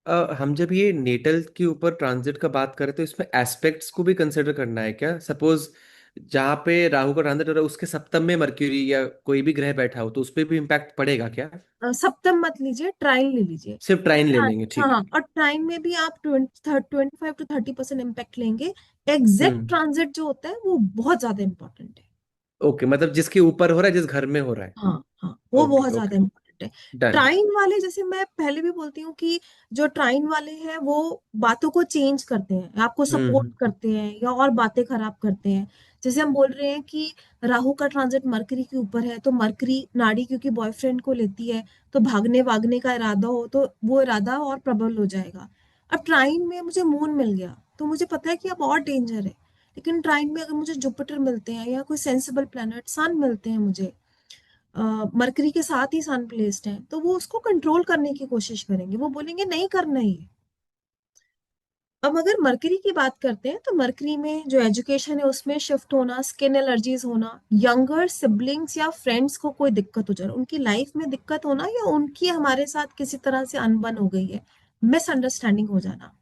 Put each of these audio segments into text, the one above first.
हम जब ये नेटल के ऊपर ट्रांजिट का बात करें तो इसमें एस्पेक्ट्स को भी कंसिडर करना है क्या? सपोज जहाँ पे राहु का ट्रांजिट हो रहा है उसके सप्तम में मरक्यूरी या कोई भी ग्रह बैठा हो तो उस पर भी इम्पैक्ट पड़ेगा क्या? सप्तम मत लीजिए, ट्राइन ले लीजिए। सिर्फ ट्राइन ले लेंगे, ठीक हाँ, है। और ट्राइन में भी आप 25 to 30% इम्पैक्ट लेंगे। एग्जैक्ट हम्म। ट्रांजिट जो होता है वो बहुत ज्यादा इंपॉर्टेंट है। ओके, मतलब जिसके ऊपर हो रहा है, जिस घर में हो रहा है। हाँ हाँ, वो ओके बहुत ज्यादा ओके। इम्पोर्टेंट है। डन। ट्राइन वाले, जैसे मैं पहले भी बोलती हूँ कि जो ट्राइन वाले हैं वो बातों को चेंज करते हैं, आपको सपोर्ट हम्म। करते हैं या और बातें खराब करते हैं। जैसे हम बोल रहे हैं कि राहु का ट्रांजिट मरकरी के ऊपर है, तो मरकरी नाड़ी क्योंकि बॉयफ्रेंड को लेती है, तो भागने भागने का इरादा हो तो वो इरादा और प्रबल हो जाएगा। अब ट्राइन में मुझे मून मिल गया तो मुझे पता है कि अब और डेंजर है। लेकिन ट्राइन में अगर मुझे जुपिटर मिलते हैं या कोई सेंसिबल प्लैनेट सन मिलते हैं मुझे, मरकरी के साथ ही सन प्लेस्ड है, तो वो उसको कंट्रोल करने की कोशिश करेंगे, वो बोलेंगे नहीं करना ही। अब अगर मरकरी की बात करते हैं तो मरकरी में जो एजुकेशन है उसमें शिफ्ट होना, स्किन एलर्जीज होना, यंगर सिबलिंग्स या फ्रेंड्स को कोई दिक्कत हो जाना, उनकी लाइफ में दिक्कत होना, या उनकी हमारे साथ किसी तरह से अनबन हो गई है, मिसअंडरस्टैंडिंग हो जाना,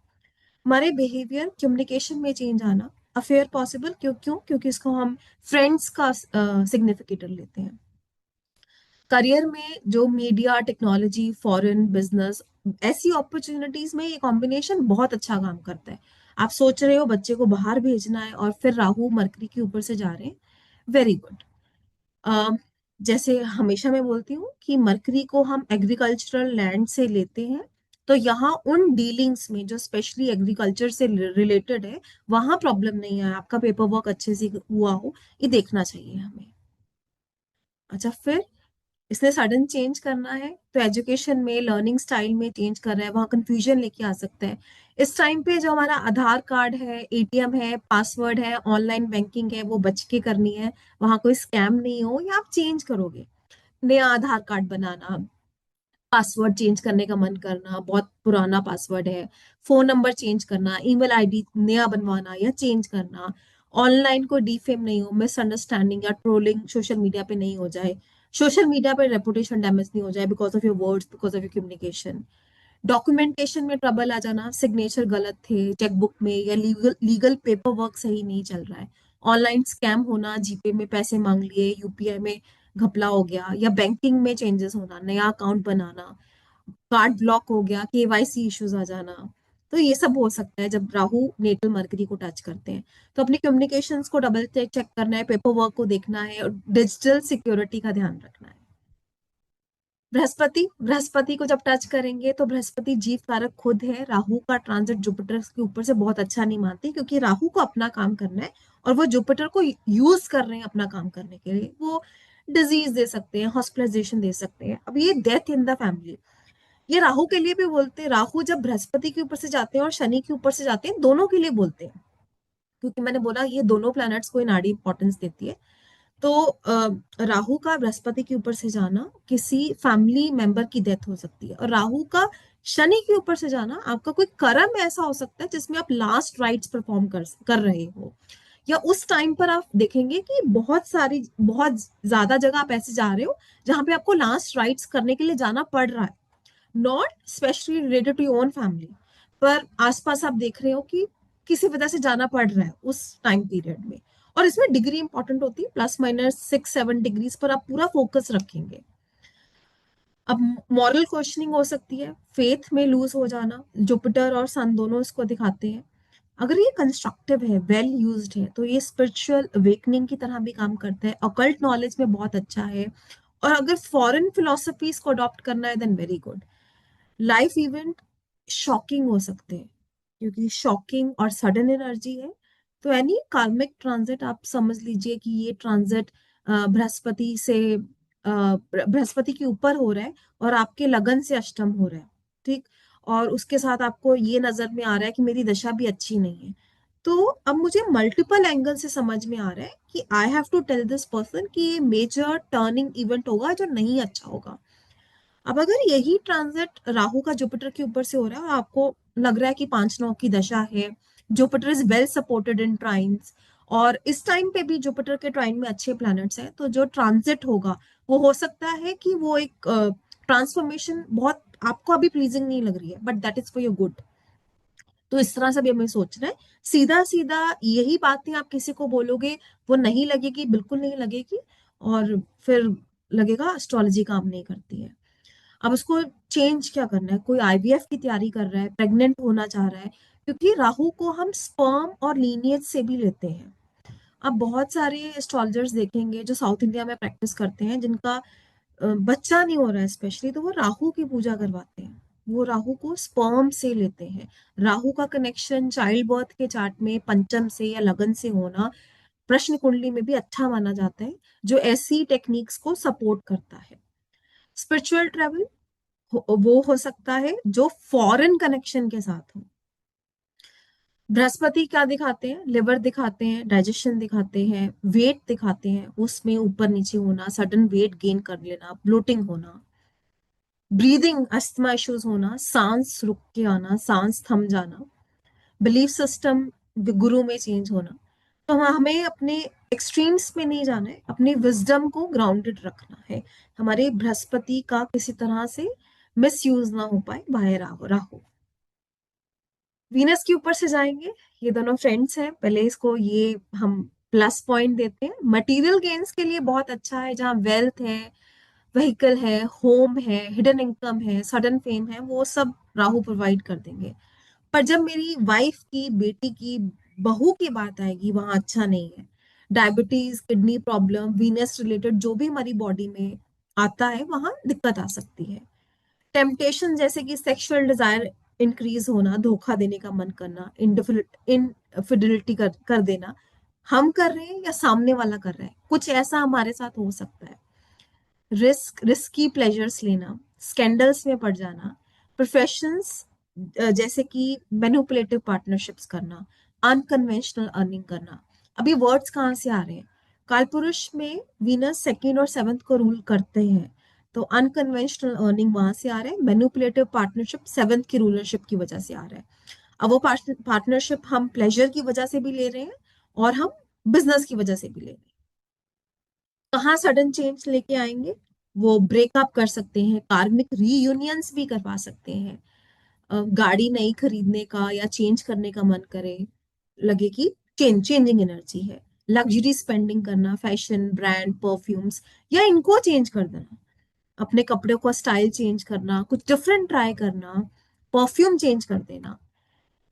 हमारे बिहेवियर कम्युनिकेशन में चेंज आना, अफेयर पॉसिबल। क्यों क्योंकि इसको हम फ्रेंड्स का सिग्निफिकेटर लेते हैं। करियर में जो मीडिया, टेक्नोलॉजी, फॉरेन बिजनेस, ऐसी अपॉर्चुनिटीज में ये कॉम्बिनेशन बहुत अच्छा काम करता है। आप सोच रहे हो बच्चे को बाहर भेजना है और फिर राहु मरकरी के ऊपर से जा रहे हैं, वेरी गुड। जैसे हमेशा मैं बोलती हूँ कि मरकरी को हम एग्रीकल्चरल लैंड से लेते हैं, तो यहाँ उन डीलिंग्स में जो स्पेशली एग्रीकल्चर से रिलेटेड है, वहां प्रॉब्लम नहीं है, आपका पेपर वर्क अच्छे से हुआ हो, ये देखना चाहिए हमें। अच्छा, फिर इसने सडन चेंज करना है तो एजुकेशन में, लर्निंग स्टाइल में चेंज कर रहा है, वहाँ कंफ्यूजन लेके आ सकता है। इस टाइम पे जो हमारा आधार कार्ड है, एटीएम है, पासवर्ड है, ऑनलाइन बैंकिंग है, वो बच के करनी है, वहाँ कोई स्कैम नहीं हो, या आप चेंज करोगे, नया आधार कार्ड बनाना, पासवर्ड चेंज करने का मन करना, बहुत पुराना पासवर्ड है, फोन नंबर चेंज करना, ईमेल आईडी नया बनवाना या चेंज करना, ऑनलाइन कोई डिफेम नहीं हो, मिसअंडरस्टैंडिंग या ट्रोलिंग सोशल मीडिया पे नहीं हो जाए, सोशल मीडिया पे रेपुटेशन डैमेज नहीं हो जाए because of your words, because of your communication, documentation में ट्रबल आ जाना, सिग्नेचर गलत थे चेकबुक में, या लीगल लीगल पेपर वर्क सही नहीं चल रहा है, ऑनलाइन स्कैम होना, जीपे में पैसे मांग लिए, यूपीआई में घपला हो गया, या बैंकिंग में चेंजेस होना, नया अकाउंट बनाना, कार्ड ब्लॉक हो गया, केवाईसी इश्यूज आ जाना। तो ये सब हो सकता है जब राहु नेटल मरकरी को टच करते हैं। तो अपनी कम्युनिकेशंस को डबल चेक चेक करना है, पेपर वर्क को देखना है, और डिजिटल सिक्योरिटी का ध्यान रखना है। बृहस्पति, बृहस्पति को जब टच करेंगे तो बृहस्पति जीव कारक खुद है, राहु का ट्रांजिट जुपिटर के ऊपर से बहुत अच्छा नहीं मानते, क्योंकि राहु को अपना काम करना है और वो जुपिटर को यूज कर रहे हैं अपना काम करने के लिए। वो डिजीज दे सकते हैं, हॉस्पिटलाइजेशन दे सकते हैं, अब ये डेथ इन द फैमिली। ये राहु के लिए भी बोलते हैं, राहु जब बृहस्पति के ऊपर से जाते हैं और शनि के ऊपर से जाते हैं, दोनों के लिए बोलते हैं, क्योंकि मैंने बोला ये दोनों प्लैनेट्स को नाड़ी इंपॉर्टेंस देती है। तो राहु का बृहस्पति के ऊपर से जाना किसी फैमिली मेंबर की डेथ हो सकती है, और राहु का शनि के ऊपर से जाना आपका कोई कर्म ऐसा हो सकता है जिसमें आप लास्ट राइट्स परफॉर्म कर रहे हो, या उस टाइम पर आप देखेंगे कि बहुत ज्यादा जगह आप ऐसे जा रहे हो जहां पे आपको लास्ट राइट्स करने के लिए जाना पड़ रहा है, not specially related to your own family, पर आसपास आप देख रहे हो कि किसी वजह से जाना पड़ रहा है उस टाइम पीरियड में। और इसमें डिग्री इंपॉर्टेंट होती है, +/- 6-7 डिग्रीज पर आप पूरा फोकस रखेंगे। अब मॉरल क्वेश्चनिंग हो सकती है, फेथ में लूज हो जाना, जुपिटर और सन दोनों इसको दिखाते हैं। अगर ये कंस्ट्रक्टिव है, वेल यूज्ड है, तो ये स्पिरिचुअल अवेकनिंग की तरह भी काम करता है, ऑकल्ट नॉलेज में बहुत अच्छा है। और अगर फॉरेन फिलोसफीज को अडॉप्ट करना है then very good. Life event shocking हो सकते हैं, क्योंकि शॉकिंग और सडन एनर्जी है। तो एनी कार्मिक ट्रांजिट आप समझ लीजिए कि ये ट्रांजिट बृहस्पति से बृहस्पति के ऊपर हो रहा है और आपके लगन से अष्टम हो रहा है, ठीक। और उसके साथ आपको ये नजर में आ रहा है कि मेरी दशा भी अच्छी नहीं है। तो अब मुझे मल्टीपल एंगल से समझ में आ रहा है कि I have to tell this person कि ये मेजर टर्निंग इवेंट होगा जो नहीं अच्छा होगा। अब अगर यही ट्रांजिट राहु का जुपिटर के ऊपर से हो रहा है और आपको लग रहा है कि 5/9 की दशा है, Jupiter is well supported in trines, और इस टाइम पे भी जुपिटर के ट्राइन में अच्छे प्लैनेट्स हैं, तो जो ट्रांजिट होगा वो हो सकता है कि वो एक ट्रांसफॉर्मेशन बहुत आपको अभी प्लीजिंग नहीं लग रही है, but that is for your good. तो इस तरह से भी हमें सोचना है। सीधा सीधा यही बातें आप किसी को बोलोगे, वो नहीं लगेगी, बिल्कुल नहीं लगेगी, और फिर लगेगा एस्ट्रोलॉजी काम नहीं करती है। अब उसको चेंज क्या करना है? कोई आईवीएफ की तैयारी कर रहा है, प्रेग्नेंट होना चाह रहा है, क्योंकि राहु को हम स्पर्म और लीनियज से भी लेते हैं। अब बहुत सारे एस्ट्रोलजर्स देखेंगे जो साउथ इंडिया में प्रैक्टिस करते हैं, जिनका बच्चा नहीं हो रहा है स्पेशली, तो वो राहु की पूजा करवाते हैं। वो राहु को स्पर्म से लेते हैं। राहु का कनेक्शन चाइल्ड बर्थ के चार्ट में पंचम से या लगन से होना प्रश्न कुंडली में भी अच्छा माना जाता है, जो ऐसी टेक्निक्स को सपोर्ट करता है। स्पिरिचुअल ट्रेवल वो हो सकता है जो फॉरेन कनेक्शन के साथ हो। बृहस्पति क्या दिखाते हैं? लिवर दिखाते हैं, डाइजेशन दिखाते हैं, वेट दिखाते हैं, उसमें ऊपर नीचे होना, सडन वेट गेन कर लेना, ब्लोटिंग होना, ब्रीदिंग अस्थमा इश्यूज होना, सांस रुक के आना, सांस थम जाना, बिलीफ सिस्टम गुरु में चेंज होना। तो हमें अपने एक्सट्रीम्स में नहीं जाना है, अपनी विजडम को ग्राउंडेड रखना है। हमारे बृहस्पति का किसी तरह से मिस यूज ना हो पाए बाहर राहु राहु। वीनस के ऊपर से जाएंगे। ये दोनों फ्रेंड्स हैं, पहले इसको ये हम प्लस पॉइंट देते हैं। मटेरियल गेन्स के लिए बहुत अच्छा है, जहाँ वेल्थ है, व्हीकल है, होम है, हिडन इनकम है, सडन फेम है, वो सब राहु प्रोवाइड कर देंगे। पर जब मेरी वाइफ की, बेटी की, बहू की बात आएगी, वहां अच्छा नहीं है। Diabetes, kidney problem, Venus related जो भी हमारी बॉडी में आता है, वहां दिक्कत आ सकती है। टेम्पटेशन जैसे कि सेक्सुअल डिजायर इंक्रीज होना, धोखा देने का मन करना, इनफिडिलिटी कर देना, हम कर रहे हैं या सामने वाला कर रहा है, कुछ ऐसा हमारे साथ हो सकता है। रिस्की प्लेजर्स लेना, स्कैंडल्स में पड़ जाना, प्रोफेशंस जैसे कि मैनिपुलेटिव पार्टनरशिप्स करना, अनकन्वेंशनल अर्निंग करना। अभी वर्ड्स कहाँ से आ रहे हैं? कालपुरुष में वीनस सेकंड और सेवंथ को रूल करते हैं, तो अनकन्वेंशनल अर्निंग वहां से आ रहा है। मैनिपुलेटिव पार्टनरशिप सेवंथ की रूलरशिप की वजह से आ रहा है। अब वो पार्टनरशिप हम प्लेजर की वजह से भी ले रहे हैं, और हम बिजनेस की वजह से भी ले रहे हैं। कहाँ सडन चेंज लेके आएंगे? वो ब्रेकअप कर सकते हैं, कार्मिक रीयूनियंस भी करवा सकते हैं। गाड़ी नई खरीदने का या चेंज करने का मन करे, लगे कि चेंजिंग एनर्जी है। लग्जरी स्पेंडिंग करना, फैशन, ब्रांड, परफ्यूम्स, या इनको चेंज कर देना, अपने कपड़ों का स्टाइल चेंज करना, कुछ डिफरेंट ट्राई करना, परफ्यूम चेंज कर देना।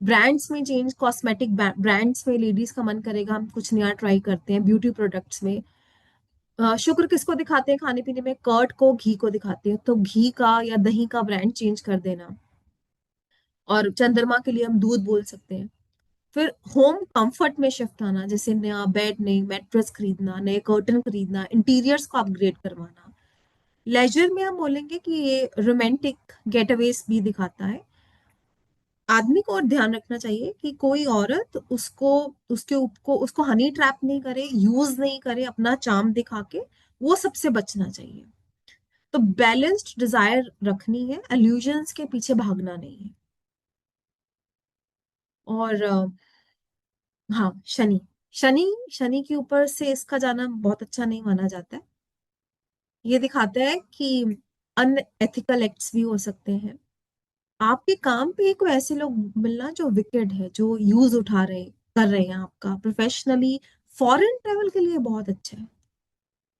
ब्रांड्स में चेंज, कॉस्मेटिक ब्रांड्स में लेडीज का मन करेगा हम कुछ नया ट्राई करते हैं, ब्यूटी प्रोडक्ट्स में। शुक्र किसको दिखाते हैं खाने पीने में? कर्ड को, घी को दिखाते हैं, तो घी का या दही का ब्रांड चेंज कर देना। और चंद्रमा के लिए हम दूध बोल सकते हैं। फिर होम कंफर्ट में शिफ्ट आना, जैसे नया बेड, नई मैट्रेस खरीदना, नए कर्टन खरीदना, इंटीरियर्स को अपग्रेड करवाना। लेजर में हम बोलेंगे कि ये रोमांटिक गेटअवेज भी दिखाता है। आदमी को और ध्यान रखना चाहिए कि कोई औरत उसको, उसको हनी ट्रैप नहीं करे, यूज नहीं करे अपना चार्म दिखा के, वो सबसे बचना चाहिए। तो बैलेंस्ड डिजायर रखनी है, एल्यूजन्स के पीछे भागना नहीं है। और हाँ, शनि। शनि शनि के ऊपर से इसका जाना बहुत अच्छा नहीं माना जाता है। ये दिखाता है कि अनएथिकल एक्ट्स भी हो सकते हैं। आपके काम पे कोई ऐसे लोग मिलना जो विकेड है, जो यूज उठा रहे कर रहे हैं आपका प्रोफेशनली। फॉरेन ट्रेवल के लिए बहुत अच्छा है।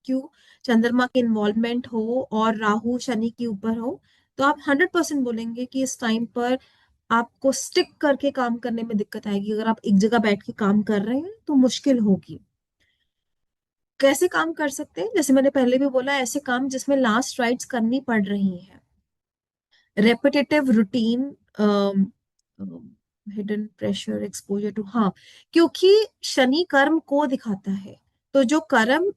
क्यों? चंद्रमा की इन्वॉल्वमेंट हो और राहु शनि के ऊपर हो, तो आप 100% बोलेंगे कि इस टाइम पर आपको स्टिक करके काम करने में दिक्कत आएगी। अगर आप एक जगह बैठ के काम कर रहे हैं तो मुश्किल होगी। कैसे काम कर सकते हैं? जैसे मैंने पहले भी बोला, ऐसे काम जिसमें लास्ट राइट्स करनी पड़ रही हैं, repetitive routine, hidden pressure, exposure to, हाँ, क्योंकि शनि कर्म को दिखाता है। तो जो कर्म,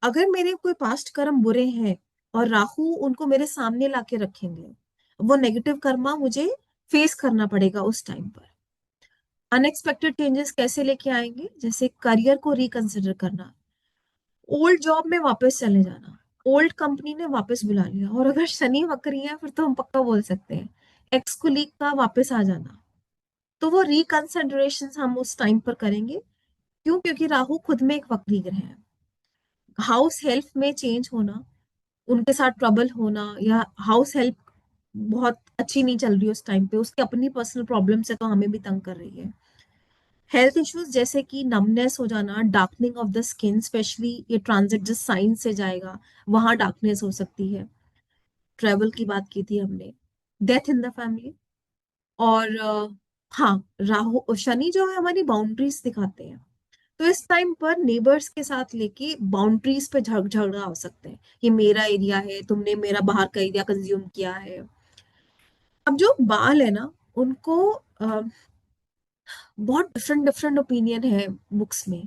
अगर मेरे कोई पास्ट कर्म बुरे हैं और राहु उनको मेरे सामने लाके रखेंगे, वो नेगेटिव कर्मा मुझे फेस करना पड़ेगा उस टाइम पर। अनएक्सपेक्टेड चेंजेस कैसे लेके आएंगे? जैसे करियर को रिकंसिडर करना, ओल्ड जॉब में वापस चले जाना, ओल्ड कंपनी ने वापस बुला लिया, और अगर शनि वक्री है फिर तो हम पक्का बोल सकते हैं एक्स कुलीग का वापस आ जाना। तो वो रिकंसिडरेशन हम उस टाइम पर करेंगे। क्यों? क्योंकि राहु खुद में एक वक्री ग्रह है। हाउस हेल्प में चेंज होना, उनके साथ ट्रबल होना, या हाउस हेल्प बहुत अच्छी नहीं चल रही है उस टाइम पे, उसकी अपनी पर्सनल प्रॉब्लम से तो हमें भी तंग कर रही है। हेल्थ इश्यूज जैसे कि नमनेस हो जाना, darkening of the skin, specially ये ट्रांजिट जिस साइन से जाएगा वहां डार्कनेस हो सकती है। ट्रेवल की बात की थी हमने। Death in the family. और हाँ, राहु शनि जो है हमारी बाउंड्रीज दिखाते हैं। तो इस टाइम पर नेबर्स के साथ लेके बाउंड्रीज पे झगड़ा हो सकते हैं, ये मेरा एरिया है, तुमने मेरा बाहर का एरिया कंज्यूम किया है। अब जो बाल है ना, उनको बहुत डिफरेंट डिफरेंट ओपिनियन है बुक्स में।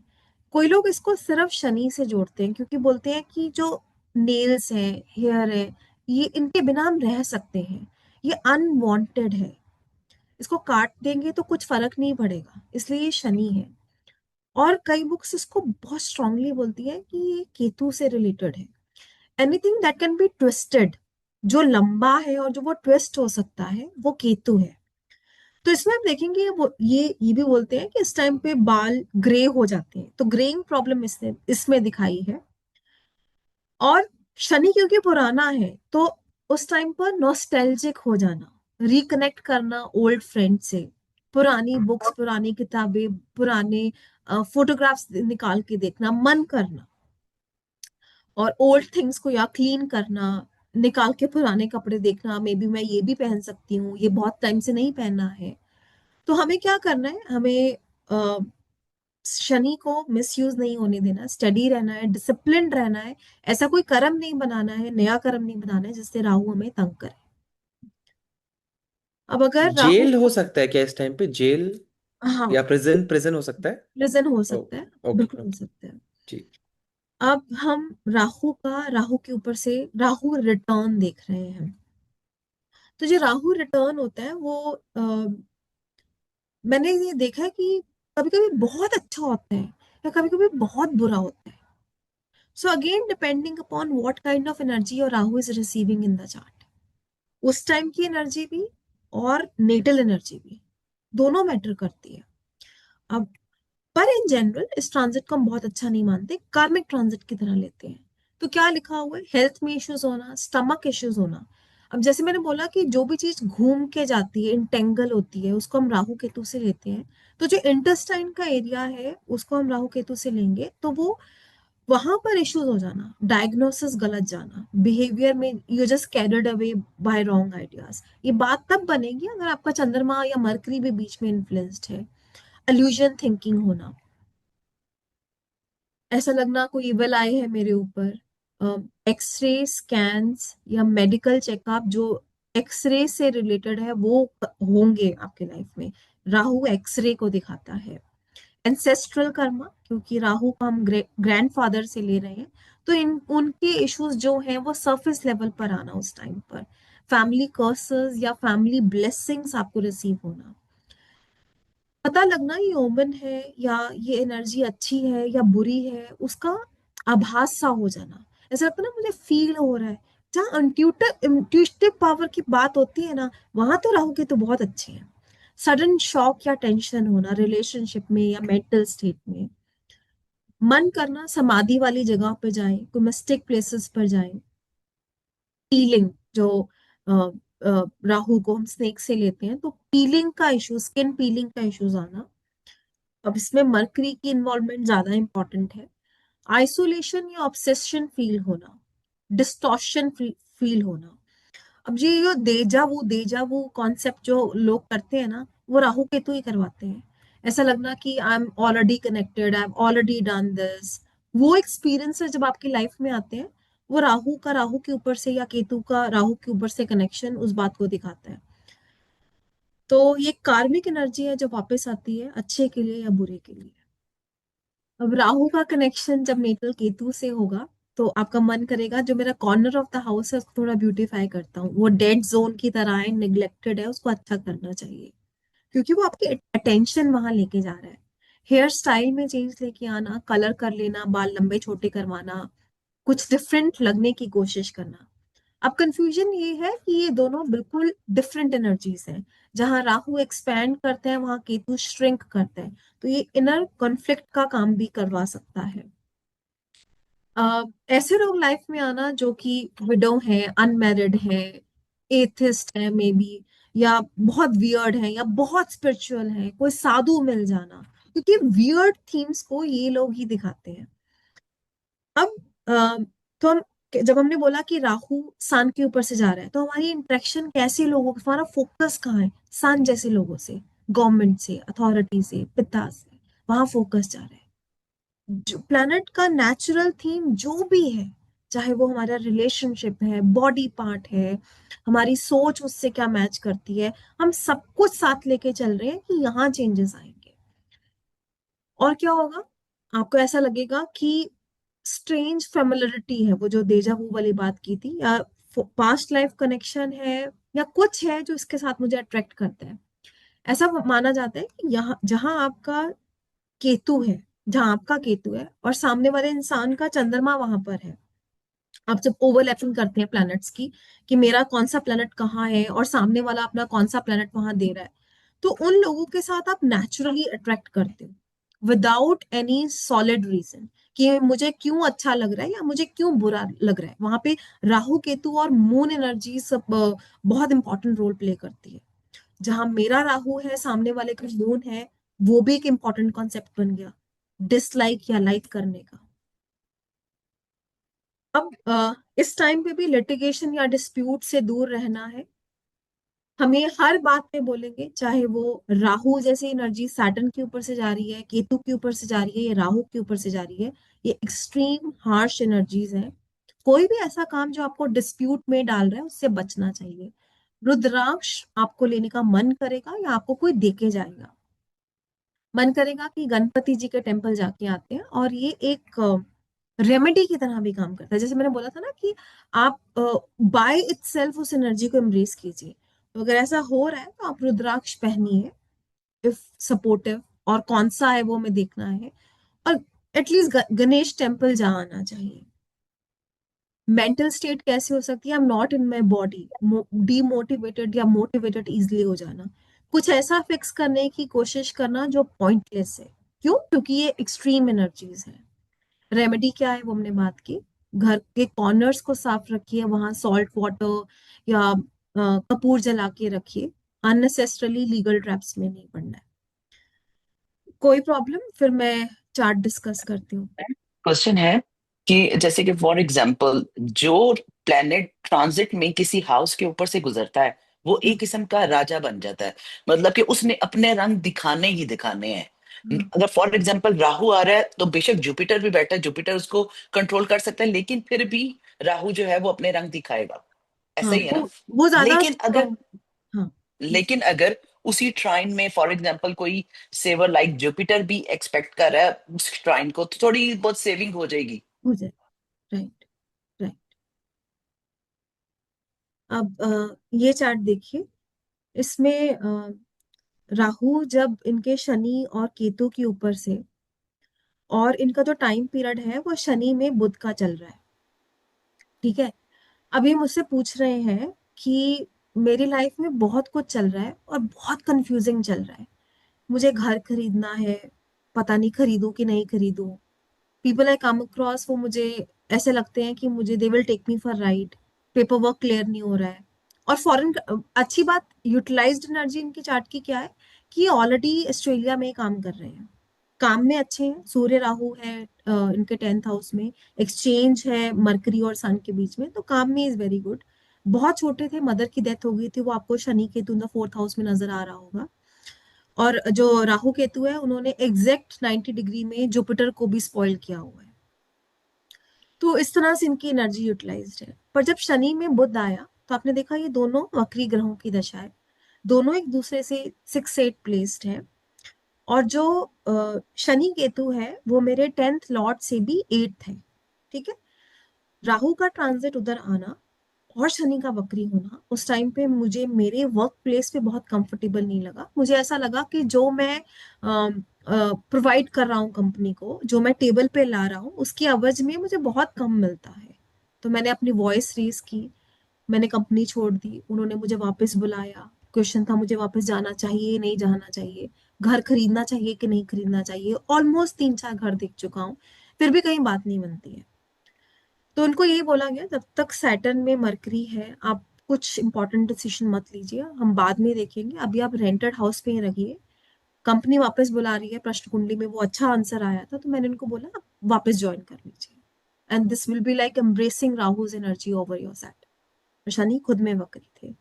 कोई लोग इसको सिर्फ शनि से जोड़ते हैं, क्योंकि बोलते हैं कि जो नेल्स है, हेयर है, ये इनके बिना हम रह सकते हैं, ये अनवांटेड है, इसको काट देंगे तो कुछ फर्क नहीं पड़ेगा, इसलिए ये शनि है। और कई बुक्स इसको बहुत स्ट्रांगली बोलती है कि ये केतु से रिलेटेड है। Anything that can be twisted, जो लंबा है और जो वो ट्विस्ट हो सकता है, वो केतु है। तो इसमें आप देखेंगे ये भी बोलते हैं कि इस टाइम पे बाल ग्रे हो जाते हैं, तो ग्रेइंग प्रॉब्लम इसने इसमें दिखाई है। और शनि क्योंकि पुराना है, तो उस टाइम पर नॉस्टैल्जिक हो जाना, रिकनेक्ट करना ओल्ड फ्रेंड से, पुरानी बुक्स, पुरानी किताबें, पुराने फोटोग्राफ्स निकाल के देखना, मन करना, और ओल्ड थिंग्स को या क्लीन करना, निकाल के पुराने कपड़े देखना, मे बी मैं ये भी पहन सकती हूँ, ये बहुत टाइम से नहीं पहना है। तो हमें क्या करना है, हमें अ, शनि को मिसयूज नहीं होने देना, स्टडी रहना है, डिसिप्लिन रहना है। ऐसा कोई कर्म नहीं बनाना है, नया कर्म नहीं बनाना है जिससे राहु हमें तंग करे। अब अगर राहु जेल हो को, सकता है क्या इस टाइम पे, जेल हाँ, या प्रिजन, प्रिजन हो सकता है? प्रेजेंट हो ओ, सकता है, ओके बिल्कुल हो ओके। सकता है। जी। अब हम राहु के ऊपर से राहु रिटर्न देख रहे हैं। तो जो राहु रिटर्न होता है वो मैंने ये देखा है कि कभी कभी बहुत अच्छा होता है या कभी कभी बहुत बुरा होता है। So again depending upon what kind of energy और Rahu is receiving in the chart, उस टाइम की एनर्जी भी और नेटल एनर्जी भी, दोनों मैटर करती है। अब पर इन जनरल इस ट्रांजिट को हम बहुत अच्छा नहीं मानते, कार्मिक ट्रांजिट की तरह लेते हैं। तो क्या लिखा हुआ है, हेल्थ में इश्यूज होना, स्टमक इश्यूज होना। अब जैसे मैंने बोला कि जो भी चीज घूम के जाती है, इंटेंगल होती है, उसको हम राहु केतु से लेते हैं। तो जो इंटेस्टाइन का एरिया है उसको हम राहु केतु से लेंगे, तो वो वहां पर इश्यूज हो जाना, डायग्नोसिस गलत जाना, बिहेवियर में you just carried away by wrong ideas. ये बात तब बनेगी अगर आपका चंद्रमा या मरकरी भी बीच में इन्फ्लुएंस्ड है। अल्यूजन थिंकिंग होना, ऐसा लगना कोई इवल आई है मेरे ऊपर। एक्सरे स्कैन्स या मेडिकल चेकअप जो एक्सरे से रिलेटेड है वो होंगे आपके लाइफ में। राहु एक्सरे को दिखाता है। एंसेस्ट्रल कर्मा, क्योंकि राहु को हम ग्रैंडफादर से ले रहे हैं, तो इन उनके इश्यूज जो हैं वो सरफेस लेवल पर आना उस टाइम पर। फैमिली कर्सेस या फैमिली ब्लेसिंग्स आपको रिसीव होना, पता लगना ये ओमन है या ये एनर्जी अच्छी है या बुरी है, उसका आभास सा हो जाना। ऐसा लगता है ना मुझे फील हो रहा है। जहाँ इंट्यूटिव पावर की बात होती है ना, वहां तो राहु के तो बहुत अच्छे हैं। सडन शॉक या टेंशन होना रिलेशनशिप में या मेंटल स्टेट में। मन करना समाधि वाली जगह पे जाएं, कोई मिस्टिक प्लेसेस पर जाएं। पीलिंग जो अ, राहु को हम स्नेक से लेते हैं, तो पीलिंग का इशू, स्किन पीलिंग का इश्यूज आना। अब इसमें मरकरी की इन्वॉल्वमेंट ज्यादा इंपॉर्टेंट है। आइसोलेशन या ऑब्सेशन फील होना, डिस्टॉर्शन फील होना। अब ये जो देजा वो कॉन्सेप्ट जो लोग करते हैं ना, वो राहु केतु ही करवाते हैं। ऐसा लगना कि I am already connected, I have already done this. वो एक्सपीरियंसेस जब आपकी लाइफ में आते हैं, वो राहु के ऊपर से या केतु का राहु के ऊपर से कनेक्शन उस बात को दिखाता है। तो ये कार्मिक एनर्जी है जो वापस आती है, अच्छे के लिए या बुरे के लिए। अब राहु का कनेक्शन जब नेटल केतु से होगा, तो आपका मन करेगा जो मेरा कॉर्नर ऑफ द हाउस है उसको थोड़ा ब्यूटीफाई करता हूँ, वो डेड जोन की तरह है, निग्लेक्टेड है, उसको अच्छा करना चाहिए, क्योंकि वो आपकी अटेंशन वहां लेके जा रहा है। हेयर स्टाइल में चेंज लेके आना, कलर कर लेना, बाल लंबे छोटे करवाना, कुछ डिफरेंट लगने की कोशिश करना। अब कंफ्यूजन ये है कि ये दोनों बिल्कुल डिफरेंट एनर्जीज हैं। जहां राहु एक्सपैंड करते हैं वहां केतु श्रिंक करते हैं। तो ये इनर कॉन्फ्लिक्ट का काम भी करवा सकता है। ऐसे लोग लाइफ में आना जो कि विडो हैं, अनमैरिड हैं, एथिस्ट है मे बी, या बहुत वियर्ड है, या बहुत स्पिरिचुअल है, कोई साधु मिल जाना, क्योंकि वियर्ड थीम्स को ये लोग ही दिखाते हैं। अब तो हम, जब हमने बोला कि राहु सन के ऊपर से जा रहा है, तो हमारी इंटरेक्शन कैसे लोगों के, हमारा फोकस कहाँ है? सन जैसे लोगों से, गवर्नमेंट से, अथॉरिटी से, पिता से, वहां फोकस जा रहा है। जो प्लैनेट का नेचुरल थीम जो भी है, चाहे वो हमारा रिलेशनशिप है, बॉडी पार्ट है, हमारी सोच उससे क्या मैच करती है, हम सब कुछ साथ लेके चल रहे हैं कि यहाँ चेंजेस आएंगे। और क्या होगा? आपको ऐसा लगेगा कि स्ट्रेंज फेमिलियरिटी है, वो जो डेजा वू वाली बात की थी, या पास्ट लाइफ कनेक्शन है, या कुछ है जो इसके साथ मुझे अट्रैक्ट करता है। ऐसा माना जाता है कि यहाँ केतु है जहां आपका केतु है और सामने वाले इंसान का चंद्रमा वहां पर है, आप जब ओवरलैपिंग करते हैं प्लैनेट्स की, कि मेरा कौन सा प्लैनेट कहाँ है और सामने वाला अपना कौन सा प्लैनेट वहां दे रहा है, तो उन लोगों के साथ आप नेचुरली अट्रैक्ट करते हो विदाउट एनी सॉलिड रीजन, कि मुझे क्यों अच्छा लग रहा है या मुझे क्यों बुरा लग रहा है। वहां पे राहु केतु और मून एनर्जी सब बहुत इंपॉर्टेंट रोल प्ले करती है। जहां मेरा राहु है, सामने वाले का मून है, वो भी एक इंपॉर्टेंट कॉन्सेप्ट बन गया, डिसलाइक या लाइक करने का। अब इस टाइम पे भी लिटिगेशन या डिस्प्यूट से दूर रहना है। हमें हर बात में बोलेंगे, चाहे वो राहु जैसी एनर्जी सैटर्न के ऊपर से जा रही है, केतु के ऊपर से जा रही है, या राहु के ऊपर से जा रही है, ये एक्सट्रीम हार्श एनर्जीज हैं। कोई भी ऐसा काम जो आपको डिस्प्यूट में डाल रहा है, उससे बचना चाहिए। रुद्राक्ष आपको लेने का मन करेगा या आपको कोई देके जाएगा? मन करेगा कि गणपति जी के टेम्पल जाके आते हैं, और ये एक रेमेडी की तरह भी काम करता है। जैसे मैंने बोला था ना कि आप बाय इटसेल्फ उस एनर्जी को एम्ब्रेस कीजिए। तो अगर ऐसा हो रहा है तो आप रुद्राक्ष पहनिए, इफ सपोर्टिव, और कौन सा है वो हमें देखना है। और एटलीस्ट गणेश टेम्पल जा आना चाहिए। मेंटल स्टेट कैसे हो सकती है? I am not in my body, demotivated या मोटिवेटेड इजिली हो जाना, कुछ ऐसा फिक्स करने की कोशिश करना जो पॉइंटलेस है। क्यों? क्योंकि ये एक्सट्रीम एनर्जीज है। रेमेडी क्या है वो हमने बात की। घर के कॉर्नर्स को साफ रखिए, वहां सॉल्ट वाटर या कपूर जला के रखिए। अननेसेसरली लीगल ट्रैप्स में नहीं पड़ना है। कोई प्रॉब्लम? फिर मैं चार्ट डिस्कस करती हूँ। क्वेश्चन है कि जैसे कि फॉर एग्जांपल जो प्लेनेट ट्रांजिट में किसी हाउस के ऊपर से गुजरता है वो हम्म, एक किस्म का राजा बन जाता है। मतलब कि उसने अपने रंग दिखाने ही दिखाने हैं। हम्म, अगर फॉर एग्जांपल राहु आ रहा है तो बेशक जुपिटर भी बैठा है, जुपिटर उसको कंट्रोल कर सकता है, लेकिन फिर भी राहु जो है वो अपने रंग दिखाएगा। ऐसा हाँ, ही है ना। वो ज्यादा लेकिन अगर स्ट्रॉन्ग। हाँ, लेकिन अगर उसी ट्राइन में फॉर एग्जांपल कोई सेवर लाइक जुपिटर भी एक्सपेक्ट कर रहा है उस ट्राइन को, तो थोड़ी बहुत सेविंग हो जाएगी। हो जाए। Right, right. अब ये चार्ट देखिए। इसमें राहु जब इनके शनि और केतु के ऊपर से, और इनका जो टाइम पीरियड है वो शनि में बुध का चल रहा है। ठीक है। अब ये मुझसे पूछ रहे हैं कि मेरी लाइफ में बहुत कुछ चल रहा है और बहुत कंफ्यूजिंग चल रहा है, मुझे घर खरीदना है, पता नहीं खरीदूं कि नहीं खरीदूं। पीपल आई कम अक्रॉस, वो मुझे ऐसे लगते हैं कि मुझे they will take me for ride, paperwork clear नहीं हो रहा है। और फॉरेन, अच्छी बात, यूटिलाइज्ड एनर्जी इनकी चार्ट की क्या है कि ऑलरेडी ऑस्ट्रेलिया में काम कर रहे हैं, काम में अच्छे हैं। सूर्य राहु है इनके 10th हाउस में, एक्सचेंज है मरकरी और सन के बीच में, तो काम में इज वेरी गुड। बहुत छोटे थे, मदर की डेथ हो गई थी, वो आपको Shani Ketu in the 4th house में नजर आ रहा होगा। और जो राहु केतु है, उन्होंने एग्जैक्ट 90 डिग्री में जुपिटर को भी स्पॉइल किया हुआ है। तो इस तरह से इनकी एनर्जी यूटिलाइज्ड है। पर जब शनि में बुध आया, तो आपने देखा ये दोनों वक्री ग्रहों की दशा है, दोनों एक दूसरे से 6-8 प्लेस्ड है। और जो शनि केतु है वो मेरे 10th लॉर्ड से भी 8th है। ठीक है। राहु का ट्रांजिट उधर आना और शनि का वक्री होना, उस टाइम पे मुझे मेरे वर्क प्लेस पे बहुत कंफर्टेबल नहीं लगा। मुझे ऐसा लगा कि जो मैं प्रोवाइड कर रहा हूँ कंपनी को, जो मैं टेबल पे ला रहा हूँ, उसकी अवज में मुझे बहुत कम मिलता है। तो मैंने अपनी वॉइस रेज की, मैंने कंपनी छोड़ दी, उन्होंने मुझे वापस बुलाया। क्वेश्चन था मुझे वापस जाना चाहिए नहीं जाना चाहिए, घर खरीदना चाहिए कि नहीं खरीदना चाहिए। ऑलमोस्ट 3-4 घर देख चुका हूँ, फिर भी कहीं बात नहीं बनती है। तो उनको यही बोला गया, जब तक सैटर्न में मरकरी है, आप कुछ इंपॉर्टेंट डिसीजन मत लीजिए, हम बाद में देखेंगे, अभी आप रेंटेड हाउस पे ही रहिए। कंपनी वापस बुला रही है, प्रश्न कुंडली में वो अच्छा आंसर आया था, तो मैंने उनको बोला आप वापस ज्वाइन कर लीजिए। And this will be like embracing Rahu's energy over your set. Shani खुद में वक्री थे।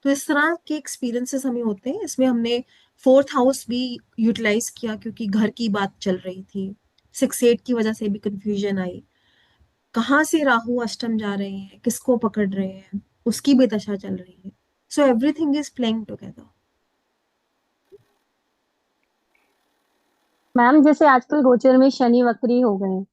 तो इस तरह के एक्सपीरियंसेस हमें होते हैं। इसमें हमने फोर्थ हाउस भी यूटिलाइज किया क्योंकि घर की बात चल रही थी। 6-8 की वजह से भी कंफ्यूजन आई, कहाँ से राहु अष्टम जा रहे हैं, किसको पकड़ रहे हैं, उसकी भी दशा चल रही है। So everything is playing together. Ma'am जैसे आजकल गोचर में शनि वक्री हो गए हैं,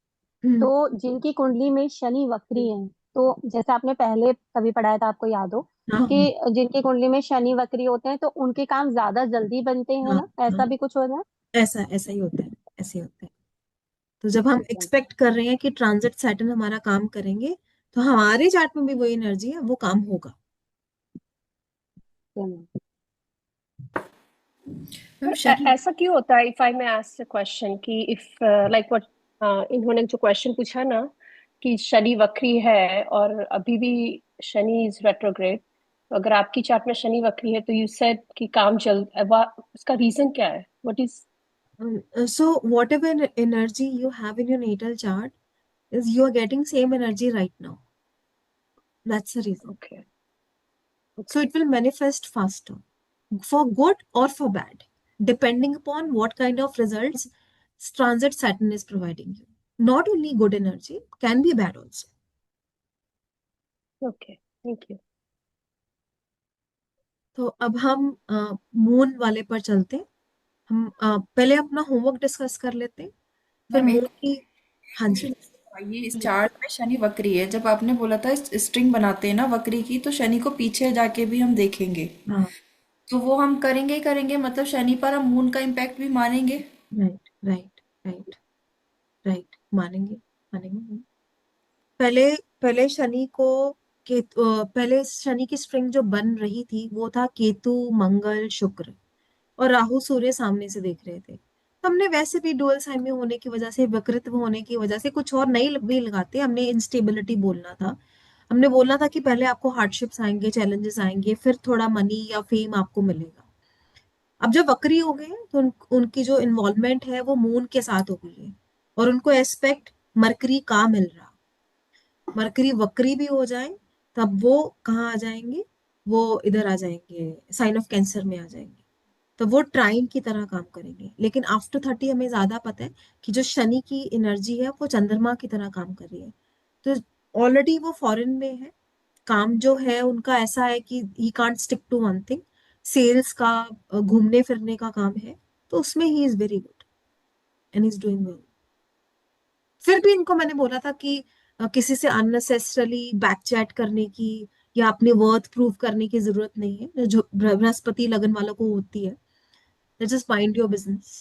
हम्म। तो जिनकी कुंडली में शनि वक्री है, तो जैसे आपने पहले कभी पढ़ाया था, आपको याद हो हाँ कि जिनकी कुंडली में शनि वक्री होते हैं तो उनके काम ज्यादा जल्दी बनते हैं हाँ ना, ऐसा हाँ, भी कुछ हो रहा है? ऐसा ऐसा ही होता है, ऐसे ही होता है। तो जब हम ठीक है। एक्सपेक्ट कर रहे हैं कि ट्रांजिट सैटर्न हमारा काम करेंगे, तो हमारे चार्ट में भी वही एनर्जी है, वो काम होगा। ठीक मैम पर शनि। ऐसा क्यों होता है, if I may ask the question, कि इफ लाइक व्हाट इन्होंने जो क्वेश्चन पूछा ना, कि शनि वक्री है और अभी भी शनि इज रेट्रोग्रेड, तो अगर आपकी चार्ट में शनि वक्री है तो यू सेड कि काम चल उसका रीजन क्या है, what is? So whatever energy you have in your natal chart is you are getting same energy right now. That's the reason. Okay, So okay, it will manifest faster, for good or for bad, depending upon what kind of results transit Saturn is providing you. Not only good energy, can be bad also. Okay, thank you. तो अब हम moon वाले पर चलते हैं। हम पहले अपना होमवर्क डिस्कस कर लेते हैं, फिर मैम मून एक की। हाँ मुझे जी। ये इस चार्ट में शनि वक्री है, जब आपने बोला था स्ट्रिंग बनाते हैं ना वक्री की, तो शनि को पीछे जाके भी हम देखेंगे, हाँ। तो वो हम करेंगे ही करेंगे, मतलब शनि पर हम मून का इम्पैक्ट भी मानेंगे। राइट राइट राइट राइट, मानेंगे मानेंगे। पहले पहले शनि को पहले शनि की स्ट्रिंग जो बन रही थी वो था केतु मंगल शुक्र, और राहु सूर्य सामने से देख रहे थे। तो हमने वैसे भी डुअल साइन में होने की वजह से, वक्रित्व होने की वजह से कुछ और नहीं भी लगाते, हमने इंस्टेबिलिटी बोलना था। हमने बोलना था कि पहले आपको हार्डशिप्स आएंगे, चैलेंजेस आएंगे, फिर थोड़ा मनी या फेम आपको मिलेगा। अब जब वक्री हो गए हैं तो उनकी जो इन्वॉल्वमेंट है वो मून के साथ हो गई है, और उनको एस्पेक्ट मरकरी का मिल रहा। मरकरी वक्री भी हो जाए तब वो कहाँ आ जाएंगे, वो इधर आ जाएंगे, साइन ऑफ कैंसर में आ जाएंगे। तो वो ट्राइन की तरह काम करेंगे। लेकिन आफ्टर 30 हमें ज्यादा पता है कि जो शनि की एनर्जी है वो चंद्रमा की तरह काम कर रही है। तो ऑलरेडी वो फॉरेन में है, काम जो है उनका ऐसा है कि he can't stick to one thing. Sales का, घूमने फिरने का काम है, तो उसमें he is very good and is doing well. फिर भी इनको मैंने बोला था कि किसी से अननेसेसरली बैक चैट करने की या अपने वर्थ प्रूव करने की जरूरत नहीं है, जो बृहस्पति लगन वालों को होती है। Just mind your business.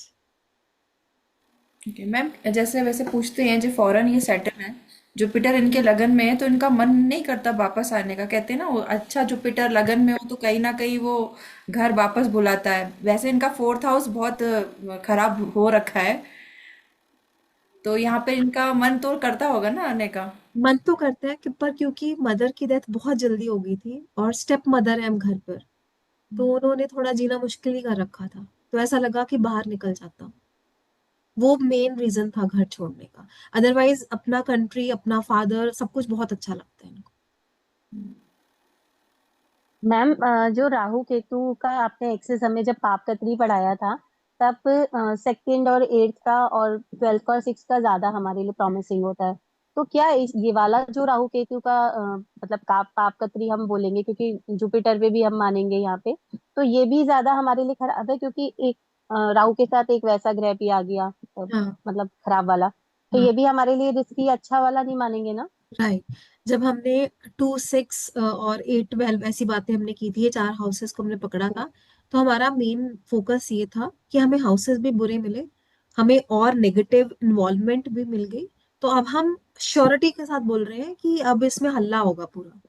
ठीक है मैम, जैसे वैसे पूछते हैं जो फॉरेन ये सेटल है, जुपिटर इनके लगन में है, तो इनका मन नहीं करता वापस आने का, कहते हैं ना वो अच्छा जुपिटर लगन में हो तो कहीं ना कहीं वो घर वापस बुलाता है। वैसे इनका फोर्थ हाउस बहुत खराब हो रखा है, तो यहाँ पे इनका मन तो करता होगा ना आने का। मन तो करता है कि, पर क्योंकि मदर की डेथ बहुत जल्दी हो गई थी और स्टेप मदर है हम घर पर, तो उन्होंने थोड़ा जीना मुश्किल ही कर रखा था। तो ऐसा लगा कि बाहर निकल जाता हूँ। वो मेन रीजन था घर छोड़ने का। अदरवाइज अपना कंट्री, अपना फादर, सब कुछ बहुत अच्छा लगता है इनको। मैम जो राहु केतु का आपने एक्सेस हमें जब पापकत्री पढ़ाया था, तब सेकंड और एट्थ का और ट्वेल्थ का और सिक्स का ज्यादा हमारे लिए प्रॉमिसिंग होता है। तो क्या ये वाला जो राहु केतु का मतलब पापकत्री हम बोलेंगे, क्योंकि जुपिटर पे भी हम मानेंगे यहाँ पे, तो ये भी ज्यादा हमारे लिए खराब है, क्योंकि एक राहु के साथ एक वैसा ग्रह भी आ गया, हाँ मतलब खराब वाला, तो हाँ। ये भी हमारे लिए रिस्की, अच्छा वाला नहीं मानेंगे ना? राइट। जब हमने 2, 6 और 8, 12 ऐसी बातें हमने की थी, ये 4 हाउसेस को हमने पकड़ा था, तो हमारा मेन फोकस ये था कि हमें हाउसेस भी बुरे मिले, हमें और नेगेटिव इन्वॉल्वमेंट भी मिल गई। तो अब हम श्योरिटी के साथ बोल रहे हैं कि अब इसमें हल्ला होगा पूरा।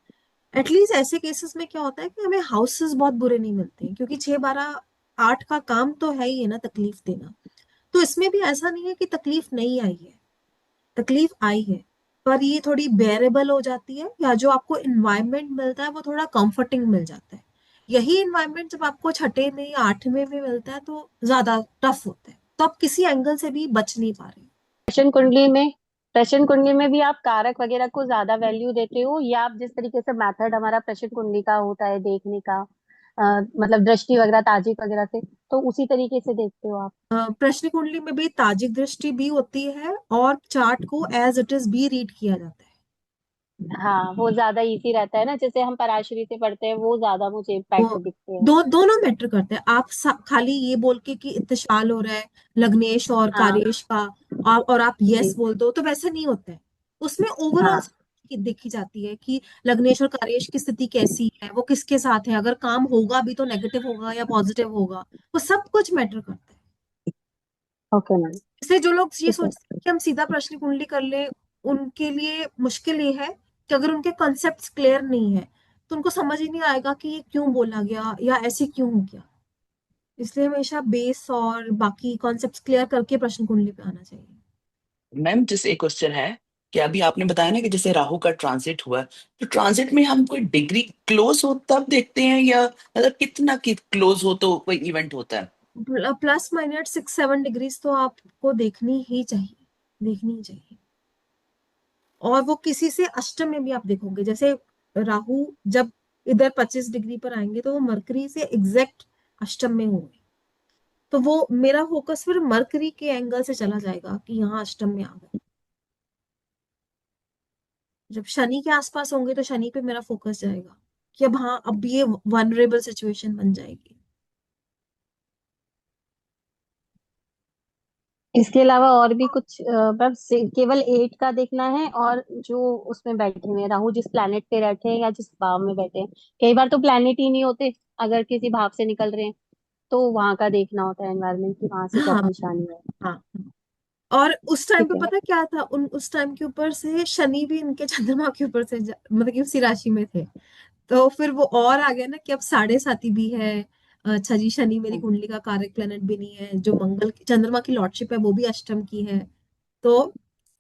एटलीस्ट ऐसे केसेस में क्या होता है कि हमें हाउसेस बहुत बुरे नहीं मिलते हैं, क्योंकि 6, 12, 8 का काम तो है ही है ना तकलीफ देना। तो इसमें भी ऐसा नहीं है कि तकलीफ नहीं आई है, तकलीफ आई है। पर ये थोड़ी बेरेबल हो जाती है, या जो आपको इन्वायरमेंट मिलता है वो थोड़ा कंफर्टिंग मिल जाता है। यही इन्वायरमेंट जब आपको छठे में या आठवें में मिलता है तो ज्यादा टफ होता है, तो आप किसी एंगल से भी बच नहीं पा रहे। प्रश्न कुंडली में भी आप कारक वगैरह को ज्यादा वैल्यू देते हो, या आप जिस तरीके से मेथड हमारा प्रश्न कुंडली का होता है देखने का, मतलब दृष्टि वगैरह ताजिक वगैरह से, तो उसी तरीके से देखते हो आप? प्रश्न कुंडली में भी ताजिक दृष्टि भी होती है, और चार्ट को एज इट इज भी रीड किया जाता है। हाँ, वो ज्यादा इजी रहता है ना, जैसे हम पराशरी से पढ़ते हैं, वो ज्यादा मुझे वो इम्पैक्ट दिखते हैं। दोनों मैटर करते हैं। आप खाली ये बोल के कि इत्तिशाल हो रहा है लग्नेश और हाँ कारेश का, और आप यस जी। बोल दो, तो वैसा नहीं होता है। उसमें ओवरऑल हाँ देखी जाती है कि लग्नेश और कारेश की स्थिति कैसी है, वो किसके साथ है, अगर काम होगा भी तो नेगेटिव होगा या पॉजिटिव होगा, वो सब कुछ मैटर करता है। Okay ma'am. इसलिए जो लोग ये ठीक है। सोचते हैं कि हम सीधा प्रश्न कुंडली कर ले, उनके लिए मुश्किल ये है कि अगर उनके कॉन्सेप्ट्स क्लियर नहीं है तो उनको समझ ही नहीं आएगा कि ये क्यों बोला गया या ऐसे क्यों हो गया। इसलिए हमेशा बेस और बाकी कॉन्सेप्ट्स क्लियर करके प्रश्न कुंडली पे आना चाहिए। मैम जैसे एक क्वेश्चन है कि अभी आपने बताया ना कि जैसे राहु का ट्रांजिट हुआ, तो ट्रांजिट में हम कोई डिग्री क्लोज हो तब देखते हैं, या मतलब कितना कि क्लोज हो तो कोई इवेंट होता है? प्लस माइनस 6-7 डिग्रीज तो आपको देखनी ही चाहिए, देखनी ही चाहिए। और वो किसी से अष्टम में भी आप देखोगे, जैसे राहु जब इधर 25 डिग्री पर आएंगे तो वो मरकरी से एग्जैक्ट अष्टम में होंगे, तो वो मेरा फोकस फिर मरकरी के एंगल से चला जाएगा कि यहाँ अष्टम में आ गए। जब शनि के आसपास होंगे तो शनि पे मेरा फोकस जाएगा कि अब हाँ, अब ये वनरेबल सिचुएशन बन जाएगी। इसके अलावा और भी कुछ बस केवल 8 का देखना है, और जो उसमें बैठे हुए हैं राहु, जिस प्लैनेट पे बैठे हैं या जिस भाव में बैठे हैं, कई बार तो प्लैनेट ही नहीं होते, अगर किसी भाव से निकल रहे हैं, तो वहां का देखना होता है एनवायरनमेंट की, वहां से क्या हाँ परेशानी है। हाँ। और उस टाइम पे ठीक है। पता क्या था, उस टाइम के ऊपर से शनि भी इनके चंद्रमा के ऊपर से मतलब कि उसी राशि में थे, तो फिर वो और आ गया ना कि अब साढ़े साथी भी है। अच्छा जी, शनि मेरी कुंडली का कारक प्लेनेट भी नहीं है, जो मंगल चंद्रमा की लॉर्डशिप है वो भी अष्टम की है। तो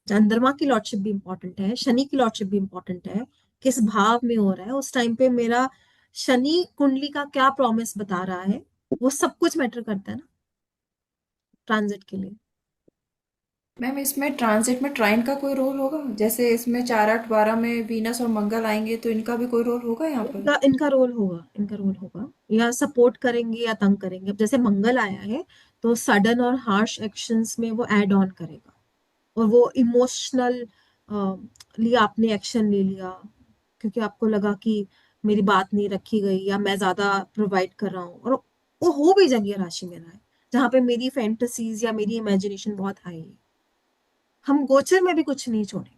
चंद्रमा की लॉर्डशिप भी इंपॉर्टेंट है, शनि की लॉर्डशिप भी इंपॉर्टेंट है, किस भाव में हो रहा है उस टाइम पे मेरा शनि कुंडली का क्या प्रॉमिस बता रहा है, वो सब कुछ मैटर करता है ना ट्रांजिट के लिए। मैम इसमें ट्रांजिट में ट्राइन का कोई रोल होगा? जैसे इसमें 4-8-12 में वीनस और मंगल आएंगे तो इनका भी कोई रोल होगा यहाँ पर? इनका रोल होगा, इनका रोल होगा, या सपोर्ट करेंगे या तंग करेंगे। अब जैसे मंगल आया है तो सडन और हार्श एक्शंस में वो ऐड ऑन करेगा, और वो इमोशनल लिए आपने एक्शन ले लिया क्योंकि आपको लगा कि मेरी बात नहीं रखी गई या मैं ज्यादा प्रोवाइड कर रहा हूँ, और वो हो भी जगह राशि में रहा है जहाँ पे मेरी फैंटेसीज या मेरी इमेजिनेशन बहुत हाई है। हम गोचर में भी कुछ नहीं छोड़े।